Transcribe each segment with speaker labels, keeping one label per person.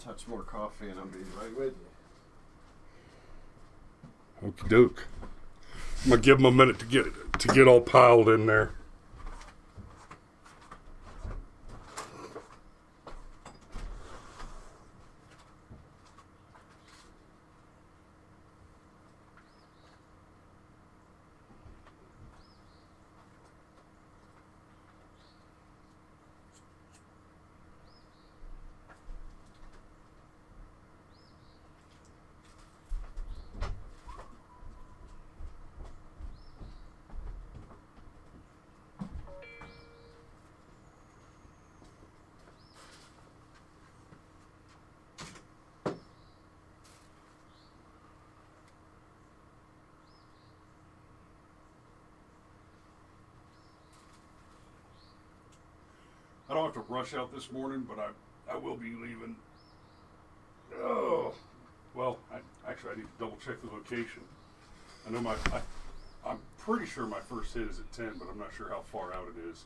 Speaker 1: Touch more coffee and I'll be right with you.
Speaker 2: Okie doke. I'm gonna give them a minute to get all piled in there. I don't have to rush out this morning, but I will be leaving. Oh, well, I need to double check the location. I know I'm pretty sure my first hit is at 10, but I'm not sure how far out it is.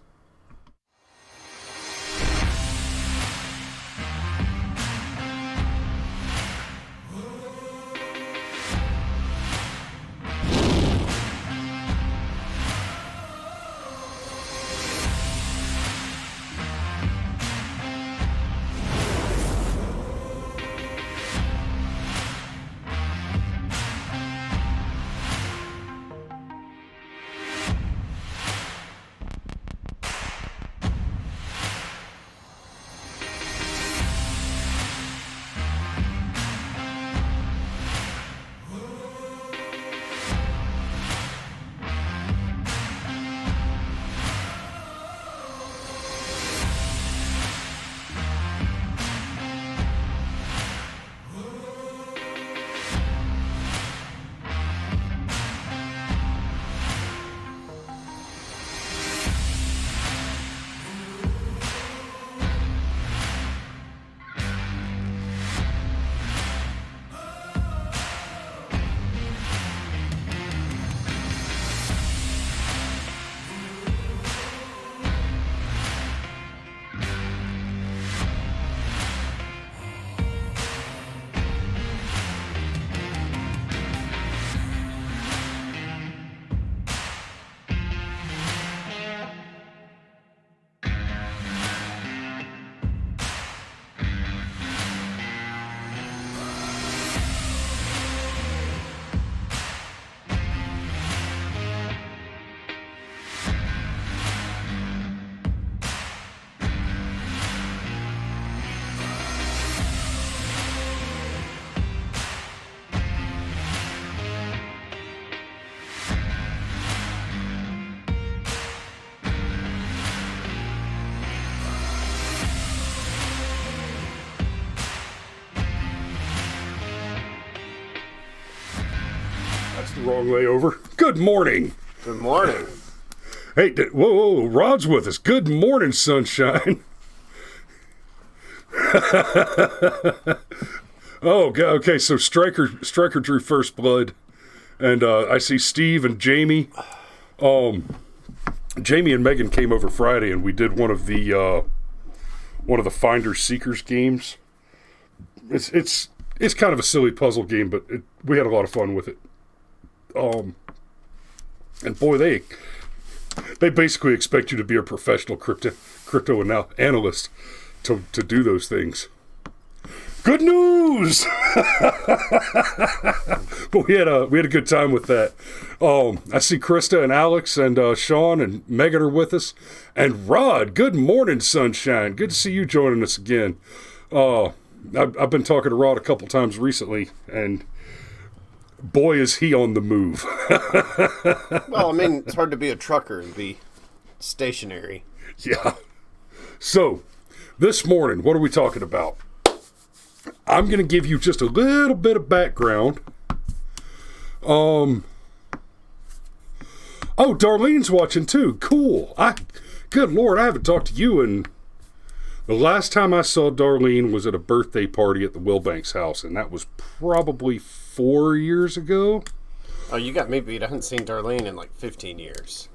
Speaker 2: The wrong way over. Good morning.
Speaker 1: Good morning.
Speaker 2: Hey, whoa, Rod's with us. Good morning, sunshine. Oh, okay. So Stryker drew first blood, and I see Steve and Jamie. Jamie and Megan came over Friday, and we did one of the Finders Seekers games. It's kind of a silly puzzle game, but we had a lot of fun with it. And boy, they basically expect you to be a professional crypto analyst to do those things. Good news! But we had a good time with that. I see Krista and Alex and Sean and Megan are with us, and Rod. Good morning, sunshine. Good to see you joining us again. I've been talking to Rod a couple times recently, and boy, is he on the move.
Speaker 1: Well, I mean, it's hard to be a trucker and be stationary.
Speaker 2: Yeah. So, this morning, what are we talking about? I'm going to give you just a little bit of background. Oh, Darlene's watching too. Cool. Good Lord, I haven't talked to you in... The last time I saw Darlene was at a birthday party at the Wilbanks house, and that was probably 4 years ago.
Speaker 1: Oh, you got me beat. I haven't seen Darlene in like 15 years.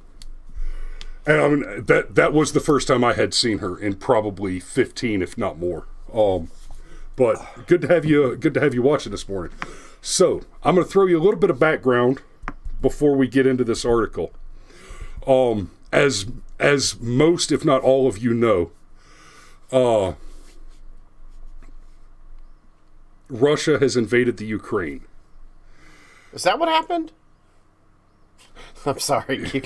Speaker 2: And I mean, that was the first time I had seen her in probably 15, if not more. But good to have you watching this morning. So I'm going to throw you a little bit of background before we get into this article. As most, if not all of you know, Russia has invaded the Ukraine.
Speaker 1: Is that what happened? I'm sorry.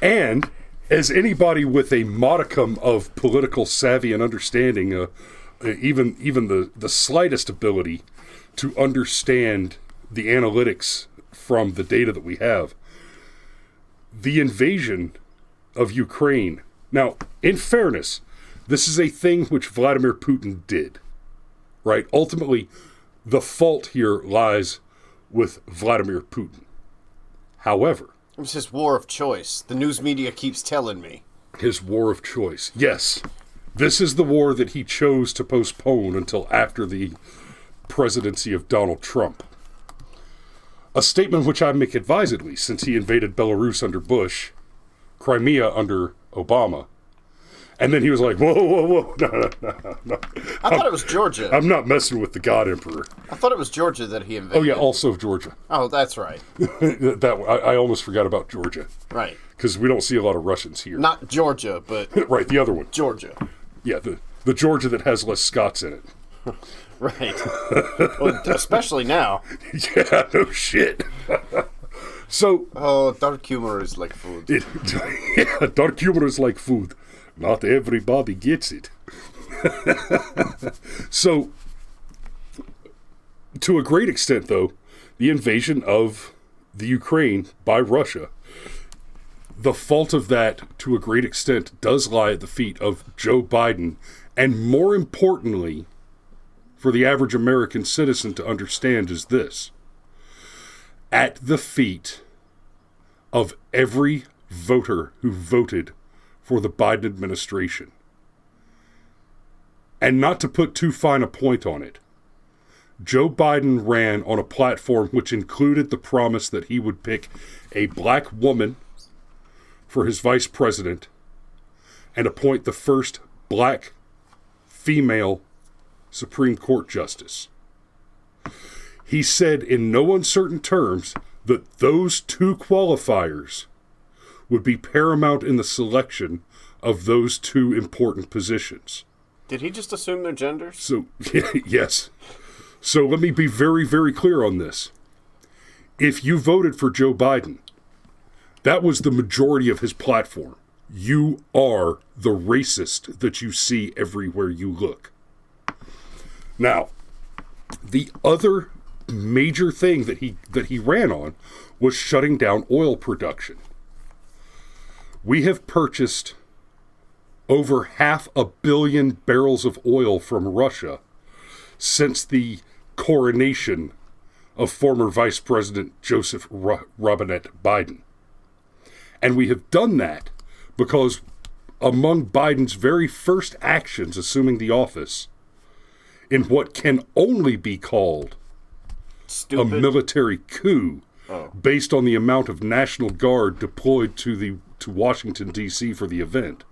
Speaker 2: And as anybody with a modicum of political savvy and understanding, even the slightest ability to understand the analytics from the data that we have, the invasion of Ukraine. Now, in fairness, this is a thing which Vladimir Putin did, right? Ultimately, the fault here lies with Vladimir Putin. However,
Speaker 1: it was his war of choice. The news media keeps telling me.
Speaker 2: His war of choice. Yes. This is the war that he chose to postpone until after the presidency of Donald Trump. A statement which I make advisedly, since he invaded Belarus under Bush, Crimea under Obama, and then he was like, whoa, no.
Speaker 1: I thought it was Georgia.
Speaker 2: I'm not messing with the God Emperor.
Speaker 1: I thought it was Georgia that he invaded.
Speaker 2: Oh, yeah, also Georgia.
Speaker 1: Oh, that's right.
Speaker 2: I almost forgot about Georgia.
Speaker 1: Right.
Speaker 2: Because we don't see a lot of Russians here.
Speaker 1: Not Georgia, but...
Speaker 2: Right, the other one.
Speaker 1: Georgia.
Speaker 2: Yeah, the Georgia that has less Scots in it.
Speaker 1: Right. Well, especially now.
Speaker 2: Yeah, no shit. So...
Speaker 1: Oh, dark humor is like food.
Speaker 2: Yeah, dark humor is like food. Not everybody gets it. So, to a great extent, though, the invasion of the Ukraine by Russia, the fault of that, to a great extent, does lie at the feet of Joe Biden, and more importantly, for the average American citizen to understand is this: at the feet of every voter who voted for the Biden administration. And not to put too fine a point on it, Joe Biden ran on a platform which included the promise that he would pick a black woman for his vice president and appoint the first black female Supreme Court justice. He said in no uncertain terms that those two qualifiers would be paramount in the selection of those two important positions.
Speaker 1: Did he just assume their genders?
Speaker 2: So, yes. So let me be very, very clear on this. If you voted for Joe Biden, that was the majority of his platform. You are the racist that you see everywhere you look. Now, the other major thing that he ran on was shutting down oil production. We have purchased over 500 million barrels of oil from Russia since the coronation of former Vice President Joseph Robinette Biden. And we have done that because among Biden's very first actions assuming the office, in what can only be called a military coup, based on the amount of National Guard deployed to Washington, D.C. for the event,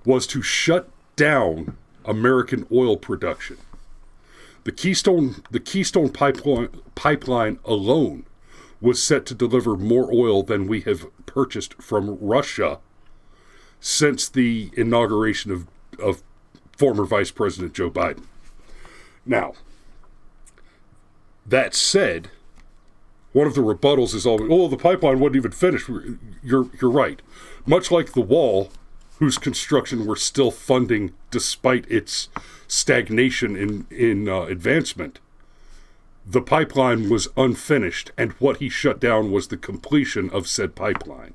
Speaker 2: was to shut down American oil production. The Keystone pipeline alone was set to deliver more oil than we have purchased from Russia since the inauguration of former Vice President Joe Biden. Now, that said, one of the rebuttals is always, oh, the pipeline wasn't even finished. You're right. Much like the wall, whose construction we're still funding despite its stagnation in advancement, the pipeline was unfinished, and what he shut down was the completion of said pipeline.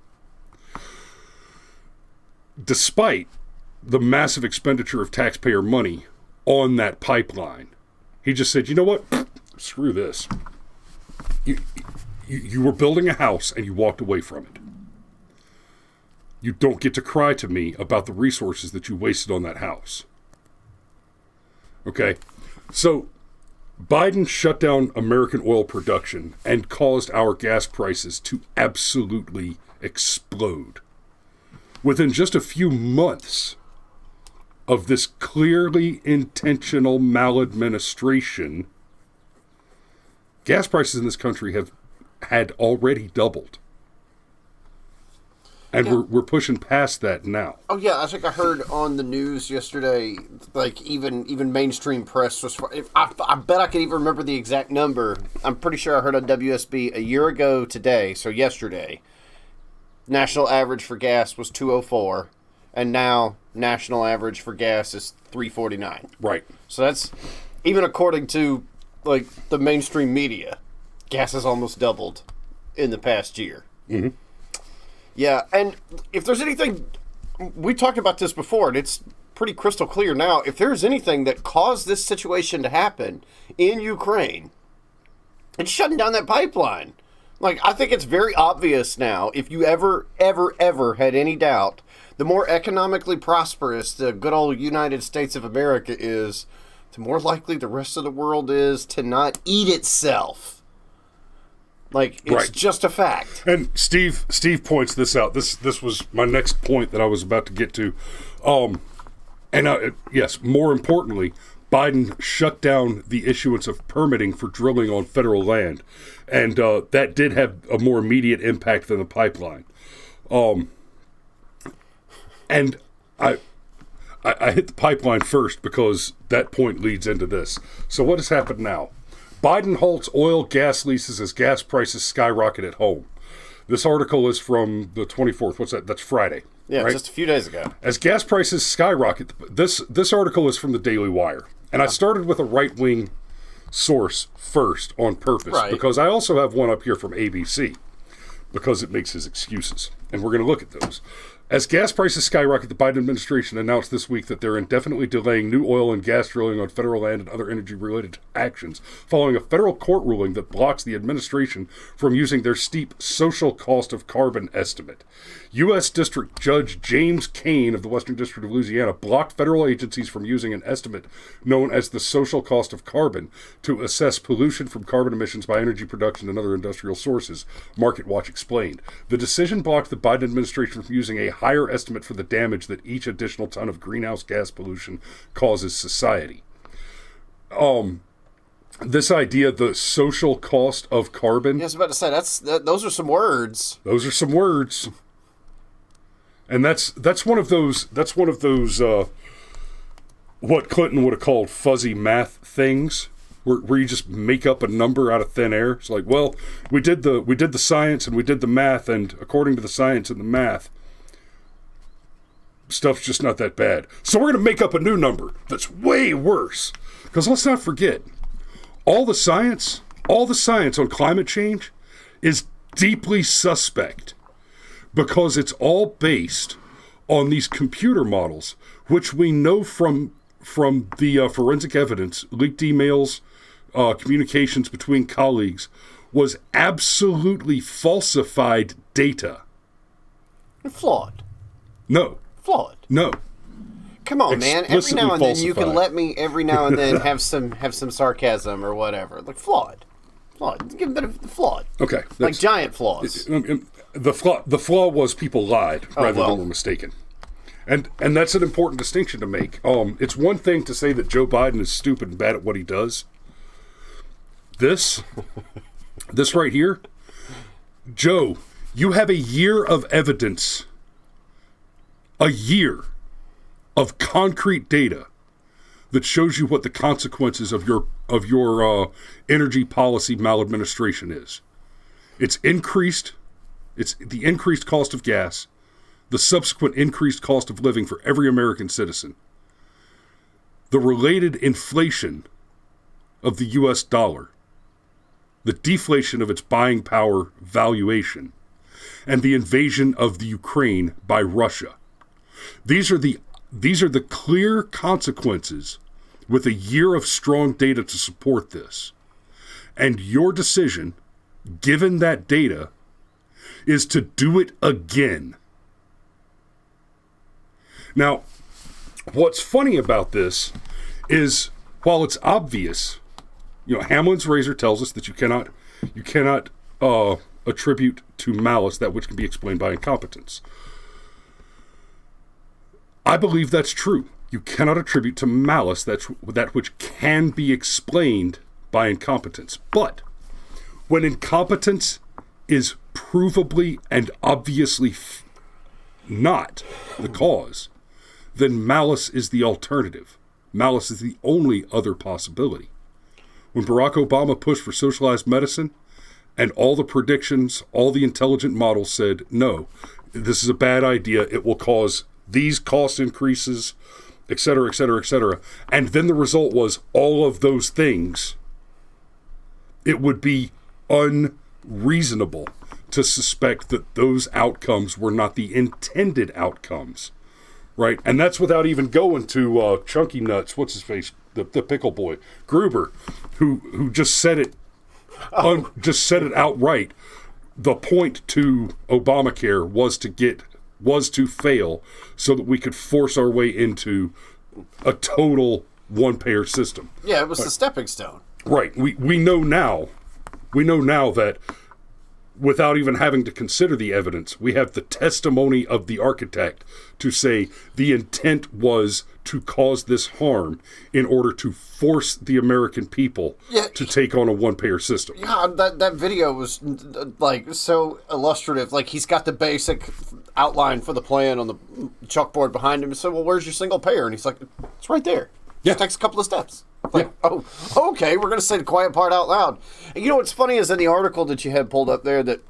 Speaker 2: Despite the massive expenditure of taxpayer money on that pipeline, he just said, you know what? Screw this. You were building a house and you walked away from it. You don't get to cry to me about the resources that you wasted on that house. Okay? So, Biden shut down American oil production and caused our gas prices to absolutely explode. Within just a few months, of this clearly intentional maladministration, gas prices in this country had already doubled. And we're pushing past that now.
Speaker 1: Oh yeah, I think I heard on the news yesterday, like even mainstream press was. I bet I could even remember the exact number. I'm pretty sure I heard on WSB a year ago today, so yesterday, national average for gas was 204, and now national average for gas is 349.
Speaker 2: Right.
Speaker 1: So that's even according to like the mainstream media, gas has almost doubled in the past year.
Speaker 2: Mm-hmm.
Speaker 1: Yeah, and if there's anything, we talked about this before, and it's pretty crystal clear now. If there's anything that caused this situation to happen in Ukraine, it's shutting down that pipeline. Like, I think it's very obvious now, if you ever had any doubt, the more economically prosperous the good old United States of America is, the more likely the rest of the world is to not eat itself. Like, it's just a fact.
Speaker 2: And Steve points this out. This was my next point that I was about to get to. Yes, more importantly, Biden shut down the issuance of permitting for drilling on federal land. And that did have a more immediate impact than the pipeline. And I hit the pipeline first because that point leads into this. So what has happened now? Biden halts oil gas leases as gas prices skyrocket at home. This article is from the 24th. What's that? That's Friday.
Speaker 1: Yeah,
Speaker 2: right?
Speaker 1: Just a few days ago.
Speaker 2: As gas prices skyrocket, this article is from the Daily Wire. And I started with a right-wing source first on purpose because I also have one up here from ABC because it makes his excuses. And we're going to look at those. As gas prices skyrocket, the Biden administration announced this week that they're indefinitely delaying new oil and gas drilling on federal land and other energy-related actions, following a federal court ruling that blocks the administration from using their steep social cost of carbon estimate. U.S. District Judge James Kane of the Western District of Louisiana blocked federal agencies from using an estimate known as the social cost of carbon to assess pollution from carbon emissions by energy production and other industrial sources, MarketWatch explained. The decision blocked the Biden administration from using a higher estimate for the damage that each additional ton of greenhouse gas pollution causes society. This idea, the social cost of carbon.
Speaker 1: Yeah, I was about to say those are some words.
Speaker 2: Those are some words. And that's one of those what Clinton would have called fuzzy math things, where you just make up a number out of thin air. It's like, well, we did the science and we did the math, and according to the science and the math, stuff's just not that bad. So we're going to make up a new number that's way worse. Because let's not forget, all the science on climate change is deeply suspect because it's all based on these computer models, which we know from the forensic evidence, leaked emails, communications between colleagues, was absolutely falsified data.
Speaker 1: Flawed.
Speaker 2: No.
Speaker 1: Flawed.
Speaker 2: No.
Speaker 1: Come on, man. Every now and then you can
Speaker 2: falsified.
Speaker 1: let me have some sarcasm or whatever. Like flawed. Give a bit of flawed.
Speaker 2: Okay.
Speaker 1: Like giant flaws.
Speaker 2: The flaw was people lied rather than were mistaken. And that's an important distinction to make. It's one thing to say that Joe Biden is stupid and bad at what he does. This right here, Joe, you have a year of evidence, a year of concrete data that shows you what the consequences of your energy policy maladministration is. It's the increased cost of gas, the subsequent increased cost of living for every American citizen, the related inflation of the U.S. dollar, the deflation of its buying power valuation, and the invasion of the Ukraine by Russia. These are the clear consequences with a year of strong data to support this. And your decision, given that data, is to do it again. Now, what's funny about this is, while it's obvious, Hamlin's razor tells us that you cannot attribute to malice that which can be explained by incompetence. I believe that's true. you cannot attribute to malice that which can be explained by incompetence. But when incompetence is provably and obviously not the cause, then malice is the alternative. Malice is the only other possibility. When Barack Obama pushed for socialized medicine, and all the predictions, all the intelligent models said, no, this is a bad idea, it will cause these cost increases, et cetera, et cetera, et cetera. And then the result was all of those things. It would be unreasonable to suspect that those outcomes were not the intended outcomes, right? And that's without even going to Chunky Nuts, what's his face, the pickle boy, Gruber, who just said it, just said it outright. The point to Obamacare was to fail so that we could force our way into a total one-payer system.
Speaker 1: Yeah, it was the stepping stone.
Speaker 2: Right. We know now that without even having to consider the evidence, we have the testimony of the architect to say the intent was to cause this harm in order to force the American people to take on a one-payer system.
Speaker 1: Yeah, that video was like so illustrative. Like, he's got the basic outline for the plan on the chalkboard behind him. And said, well, where's your single payer? And he's like, it's right there. Just takes a couple of steps. Like, oh, okay, we're going to say the quiet part out loud. And you know what's funny is in the article that you had pulled up there that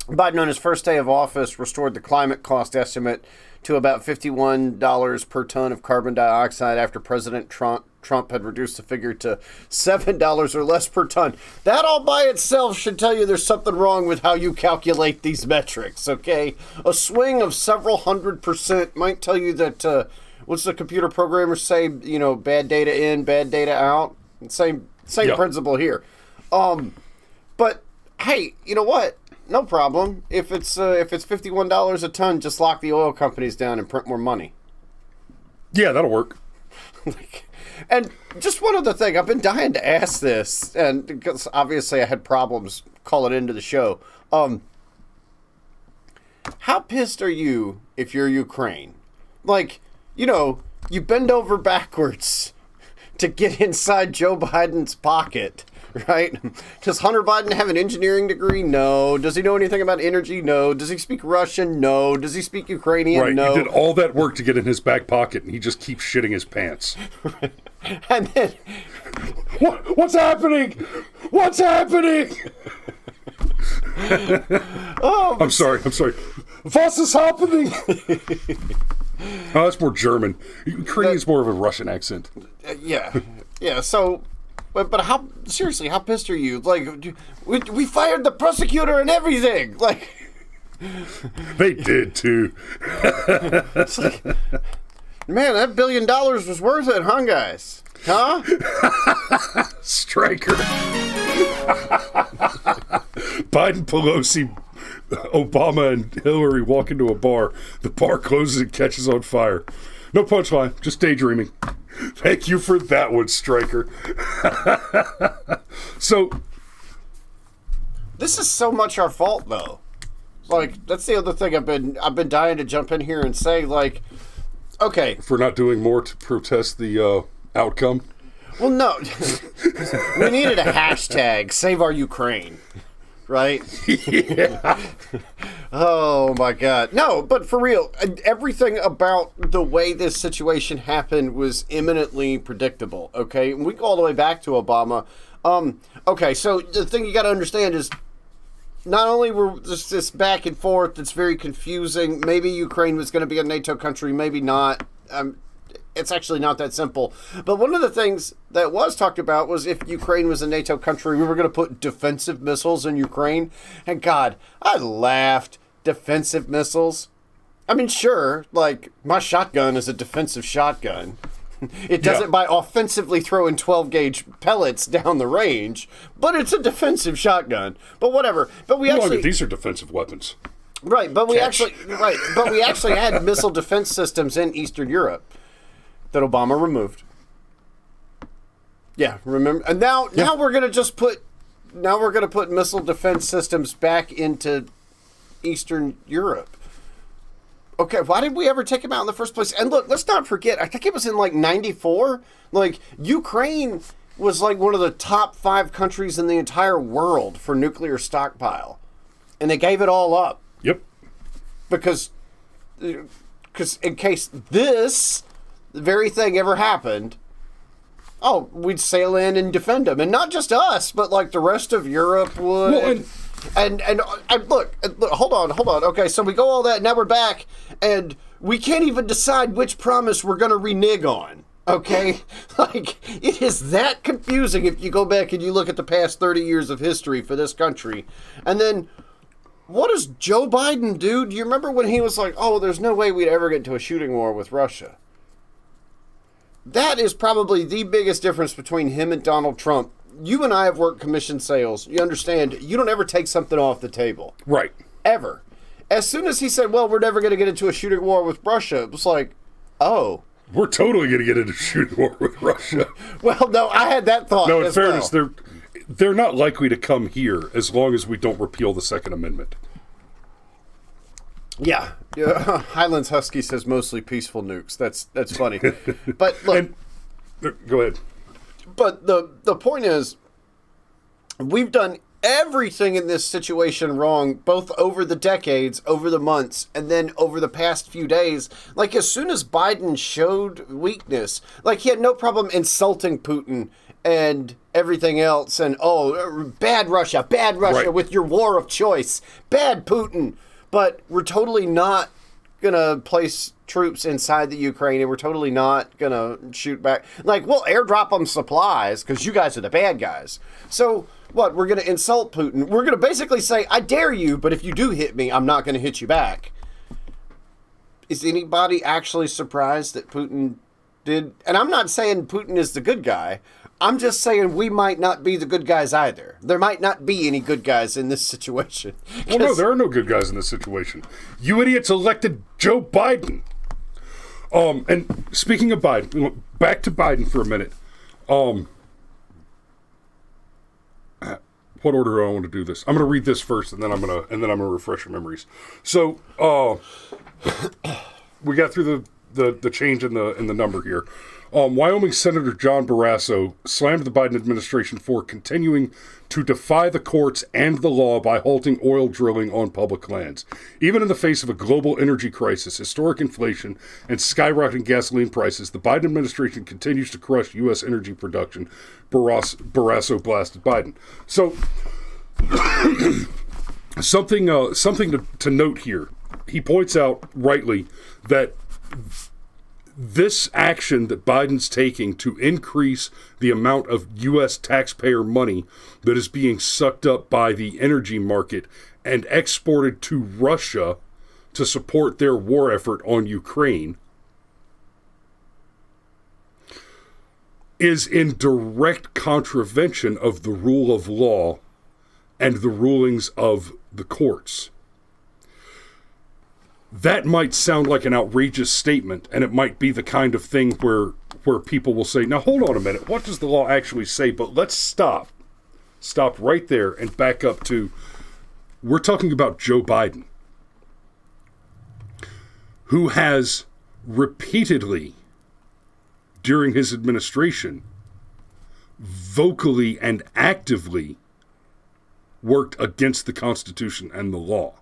Speaker 1: Biden on his first day of office restored the climate cost estimate to about $51 per ton of carbon dioxide after President Trump had reduced the figure to $7 or less per ton. That all by itself should tell you there's something wrong with how you calculate these metrics, okay? A swing of several 100% might tell you that... what's the computer programmers say? You know, bad data in, bad data out. Same principle here. But hey, you know what? No problem. If it's $51 a ton, just lock the oil companies down and print more money.
Speaker 2: Yeah, that'll work.
Speaker 1: And just one other thing, I've been dying to ask this, and because obviously I had problems calling into the show. How pissed are you if you're Ukraine? Like, you know, you bend over backwards to get inside Joe Biden's pocket, right? Does Hunter Biden have an engineering degree? No. Does he know anything about energy? No. Does he speak Russian? No. Does he speak Ukrainian?
Speaker 2: Right.
Speaker 1: No.
Speaker 2: He did all that work to get in his back pocket, and he just keeps shitting his pants.
Speaker 1: And then...
Speaker 2: What's happening? What's happening?
Speaker 1: Oh,
Speaker 2: I'm sorry. Was is happening? Oh, that's more German. Ukrainian's more of a Russian accent.
Speaker 1: Yeah. So, but how seriously? How pissed are you? Like, we fired the prosecutor and everything. Like,
Speaker 2: they did too.
Speaker 1: It's like, man, that $1 billion was worth it, huh, guys? Huh?
Speaker 2: Stryker. Biden, Pelosi, Obama, and Hillary walk into a bar. The bar closes and catches on fire. No punchline, just daydreaming. Thank you for that one, Stryker. So,
Speaker 1: this is so much our fault, though. Like, that's the other thing I've been dying to jump in here and say. Like, okay,
Speaker 2: for not doing more to protest the outcome.
Speaker 1: Well, no, we needed a hashtag, Save Our Ukraine. Right?
Speaker 2: Yeah.
Speaker 1: Oh my God. No, but for real, everything about the way this situation happened was eminently predictable. Okay, and we go all the way back to Obama. Okay, so the thing you got to understand is, not only were this back and forth that's very confusing. Maybe Ukraine was going to be a NATO country, maybe not. It's actually not that simple. But one of the things that was talked about was if Ukraine was a NATO country, we were going to put defensive missiles in Ukraine. And God, I laughed. Defensive missiles. I mean, sure, like, my shotgun is a defensive shotgun. It doesn't by offensively throwing 12-gauge pellets down the range, but it's a defensive shotgun. But whatever. But we actually...
Speaker 2: these are defensive weapons.
Speaker 1: Right, but we actually had missile defense systems in Eastern Europe that Obama removed. Yeah, remember? And now we're going to just put missile defense systems back into Eastern Europe. okay, why did we ever take him out in the first place? And look, let's not forget, I think it was in like 94. Like, Ukraine was like one of the top 5 countries in the entire world for nuclear stockpile. And they gave it all up.
Speaker 2: Yep.
Speaker 1: Because in case this very thing ever happened, we'd sail in and defend them. And not just us, but like the rest of Europe would.
Speaker 2: Well,
Speaker 1: and look, hold on. Okay, so we go all that, now we're back, and we can't even decide which promise we're going to renege on. Okay? Like, it is that confusing if you go back and you look at the past 30 years of history for this country. And then, what does Joe Biden do? Do you remember when he was like, there's no way we'd ever get into a shooting war with Russia? That is probably the biggest difference between him and Donald Trump. You and I have worked commission sales. You understand, you don't ever take something off the table.
Speaker 2: Right.
Speaker 1: Ever. As soon as he said, we're never going to get into a shooting war with Russia, it was like,
Speaker 2: we're totally going to get into a shooting war with Russia.
Speaker 1: Well, no, I had that thought.
Speaker 2: No, in fairness, they're not likely to come here as long as we don't repeal the Second Amendment.
Speaker 1: Yeah. Highlands Husky says mostly peaceful nukes. That's funny. But look.
Speaker 2: Go ahead.
Speaker 1: But the point is, we've done everything in this situation wrong, both over the decades, over the months, and then over the past few days. Like, as soon as Biden showed weakness, like, he had no problem insulting Putin and everything else, and, bad Russia right. With your war of choice, bad Putin. But we're totally not going to place troops inside the Ukraine, and we're totally not going to shoot back. Like, we'll airdrop them supplies because you guys are the bad guys. So, what? We're going to insult Putin. We're going to basically say, I dare you, but if you do hit me, I'm not going to hit you back. Is anybody actually surprised that Putin did? And I'm not saying Putin is the good guy. I'm just saying we might not be the good guys either. There might not be any good guys in this situation.
Speaker 2: Well, no, there are no good guys in this situation. You idiots elected Joe Biden. And speaking of Biden, back to Biden for a minute. What order do I want to do this? I'm going to read this first, and then I'm going to refresh your memories. So, we got through the change in the number here. Wyoming Senator John Barrasso slammed the Biden administration for continuing to defy the courts and the law by halting oil drilling on public lands. Even in the face of a global energy crisis, historic inflation, and skyrocketing gasoline prices, the Biden administration continues to crush U.S. energy production, Barrasso blasted Biden. So, something to note here. He points out rightly that this action that Biden's taking to increase the amount of U.S. taxpayer money that is being sucked up by the energy market and exported to Russia to support their war effort on Ukraine is in direct contravention of the rule of law and the rulings of the courts. That might sound like an outrageous statement, and it might be the kind of thing where people will say, now hold on a minute, what does the law actually say? But let's stop right there and back up to, we're talking about Joe Biden, who has repeatedly, during his administration, vocally and actively worked against the Constitution and the law.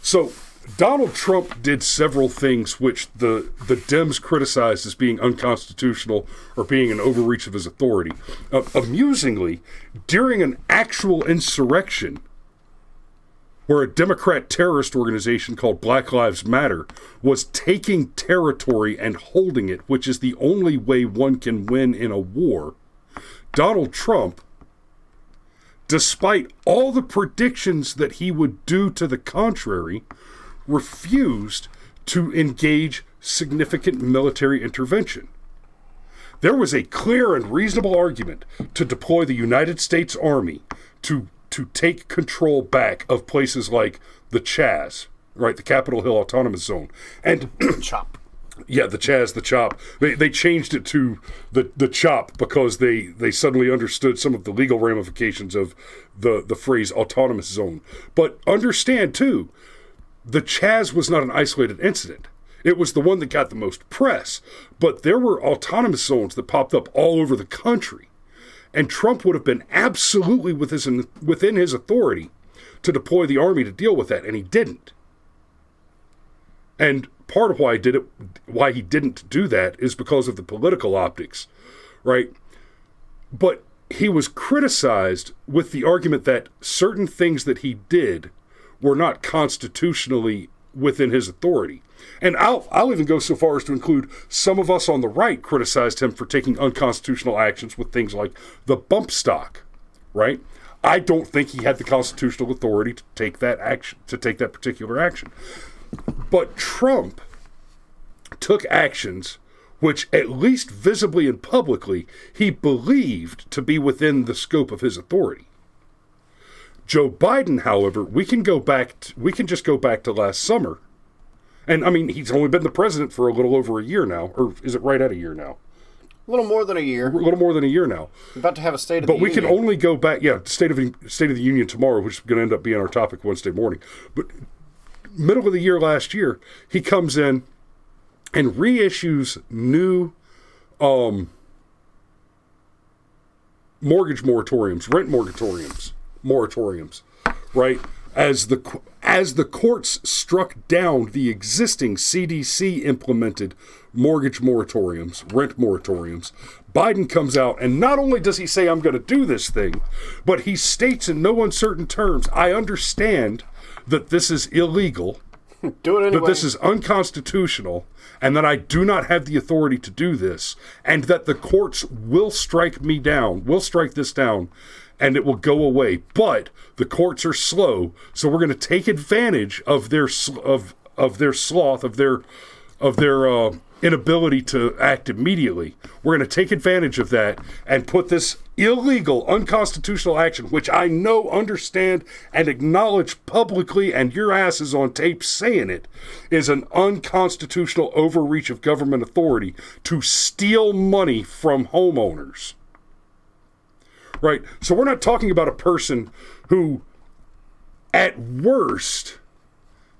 Speaker 2: So, Donald Trump did several things which the Dems criticized as being unconstitutional or being an overreach of his authority. Amusingly, during an actual insurrection where a Democrat terrorist organization called Black Lives Matter was taking territory and holding it, which is the only way one can win in a war, Donald Trump, despite all the predictions that he would do to the contrary, refused to engage significant military intervention. There was a clear and reasonable argument to deploy the United States Army to take control back of places like the Chaz, right, the Capitol Hill Autonomous Zone. And
Speaker 1: CHOP.
Speaker 2: Yeah, the Chaz, the CHOP. They changed it to the CHOP because they suddenly understood some of the legal ramifications of the phrase autonomous zone. But understand, too, the Chaz was not an isolated incident. It was the one that got the most press, but there were autonomous zones that popped up all over the country, and Trump would have been absolutely within his authority to deploy the army to deal with that, and he didn't. And part of why he didn't do that is because of the political optics, right? But he was criticized with the argument that certain things that he did were not constitutionally within his authority. And I'll even go so far as to include some of us on the right criticized him for taking unconstitutional actions with things like the bump stock, right? I don't think he had the constitutional authority to take that action, to take that particular action. But Trump took actions which, at least visibly and publicly, he believed to be within the scope of his authority. Joe Biden, however, we can just go back to last summer. And I mean, he's only been the president for a little over a year now, or is it right at a year now?
Speaker 1: A little more than a year.
Speaker 2: A little more than a year now.
Speaker 1: We're about to have a State of the Union.
Speaker 2: But we can only go back, State of the Union tomorrow, which is going to end up being our topic Wednesday morning. But middle of the year last year, he comes in and reissues new mortgage moratoriums, rent moratoriums, right? As the courts struck down the existing CDC implemented mortgage moratoriums, rent moratoriums, Biden comes out and not only does he say, I'm going to do this thing, but he states in no uncertain terms, I understand that this is illegal,
Speaker 1: do it anyway,
Speaker 2: that this is unconstitutional, and that I do not have the authority to do this, and that the courts will strike this down, and it will go away. But the courts are slow, so we're going to take advantage of their sloth, of their inability to act immediately. We're going to take advantage of that and put this illegal, unconstitutional action, which I know, understand, and acknowledge publicly, and your ass is on tape saying it, is an unconstitutional overreach of government authority to steal money from homeowners. Right? So we're not talking about a person who, at worst,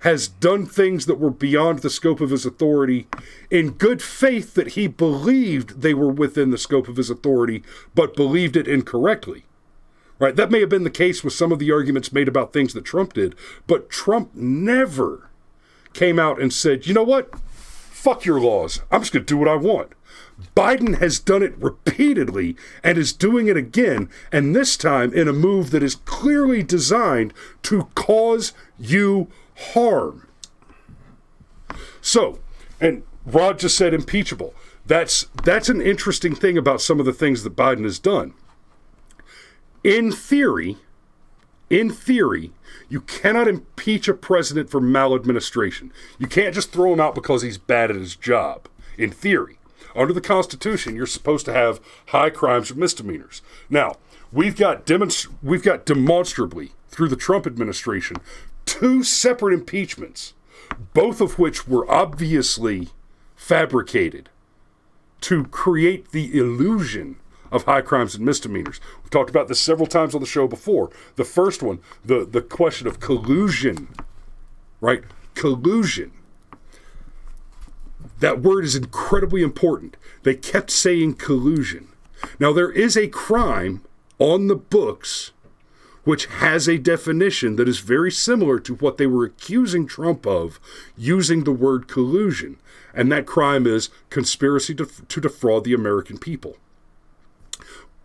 Speaker 2: has done things that were beyond the scope of his authority in good faith that he believed they were within the scope of his authority, but believed it incorrectly. Right? That may have been the case with some of the arguments made about things that Trump did, but Trump never came out and said, you know what? Fuck your laws. I'm just going to do what I want. Biden has done it repeatedly and is doing it again, and this time in a move that is clearly designed to cause you harm. So, and Rod just said impeachable. That's an interesting thing about some of the things that Biden has done. In theory, you cannot impeach a president for maladministration. You can't just throw him out because he's bad at his job. In theory. Under the Constitution, you're supposed to have high crimes or misdemeanors. Now, we've got demonstrably, through the Trump administration, 2 separate impeachments, both of which were obviously fabricated to create the illusion of high crimes and misdemeanors. We've talked about this several times on the show before. The first one, the question of collusion, right? Collusion. That word is incredibly important. They kept saying collusion. Now, there is a crime on the books which has a definition that is very similar to what they were accusing Trump of using the word collusion. And that crime is conspiracy to defraud the American people.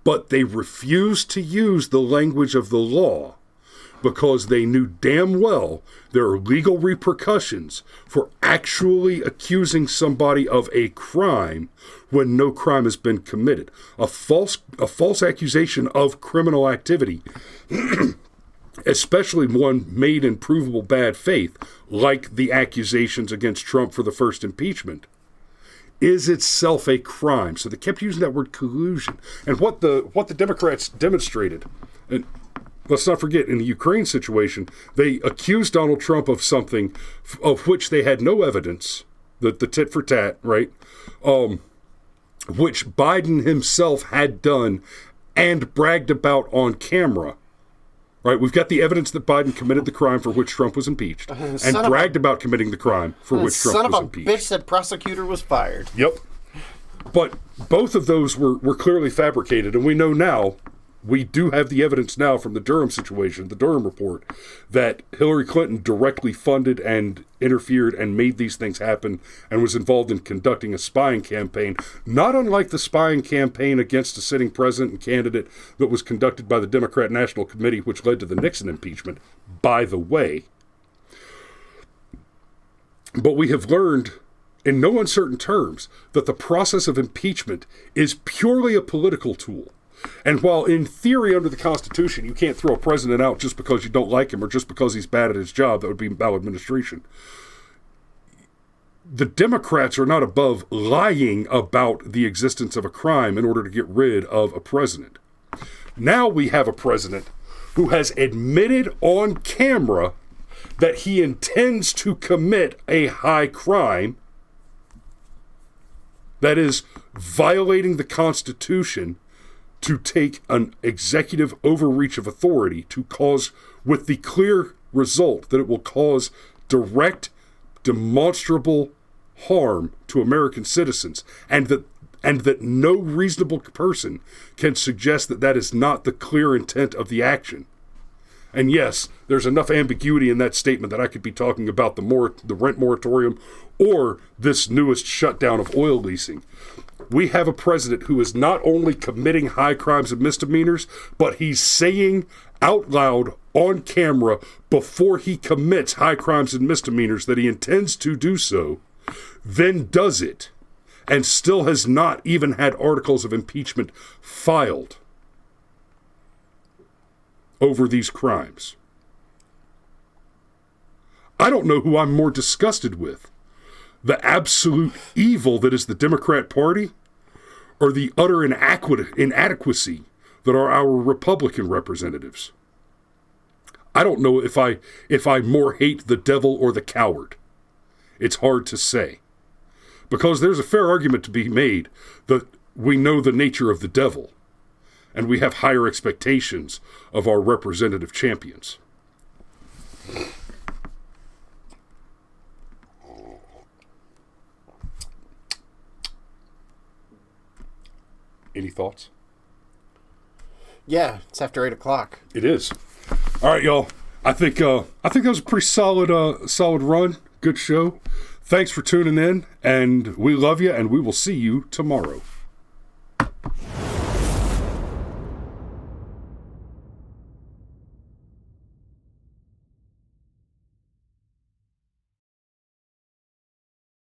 Speaker 2: But they refused to use the language of the law because they knew damn well there are legal repercussions for actually accusing somebody of a crime when no crime has been committed. A false accusation of criminal activity, especially one made in provable bad faith, like the accusations against Trump for the first impeachment, is itself a crime. So they kept using that word collusion. And what the Democrats demonstrated, and let's not forget, in the Ukraine situation, they accused Donald Trump of something of which they had no evidence, the tit for tat, right? Which Biden himself had done and bragged about on camera, Right, we've got the evidence that Biden committed the crime for which Trump was impeached, and bragged about committing the crime for which Trump was impeached.
Speaker 1: Son of a bitch, that prosecutor was fired.
Speaker 2: Yep. But both of those were clearly fabricated, and we know now, we do have the evidence now from the Durham situation, the Durham report, that Hillary Clinton directly funded and interfered and made these things happen and was involved in conducting a spying campaign, not unlike the spying campaign against a sitting president and candidate that was conducted by the Democrat National Committee, which led to the Nixon impeachment, by the way. But we have learned, in no uncertain terms, that the process of impeachment is purely a political tool. And while in theory under the Constitution you can't throw a president out just because you don't like him or just because he's bad at his job, that would be maladministration, the Democrats are not above lying about the existence of a crime in order to get rid of a president. Now we have a president who has admitted on camera that he intends to commit a high crime, that is, violating the Constitution, to take an executive overreach of authority to cause, with the clear result that it will cause direct, demonstrable harm to American citizens, and that no reasonable person can suggest that that is not the clear intent of the action. And yes, there's enough ambiguity in that statement that I could be talking about the rent moratorium or this newest shutdown of oil leasing. We have a president who is not only committing high crimes and misdemeanors, but he's saying out loud on camera before he commits high crimes and misdemeanors that he intends to do so, then does it, and still has not even had articles of impeachment filed over these crimes. I don't know who I'm more disgusted with. The absolute evil that is the Democrat Party, or the utter inadequacy that are our Republican representatives. I don't know if I more hate the devil or the coward. It's hard to say. Because there's a fair argument to be made that we know the nature of the devil, and we have higher expectations of our representative champions. Any thoughts?
Speaker 1: Yeah, it's after 8 o'clock.
Speaker 2: It is. All right, y'all. I think that was a pretty solid run. Good show. Thanks for tuning in, and we love you, and we will see you tomorrow.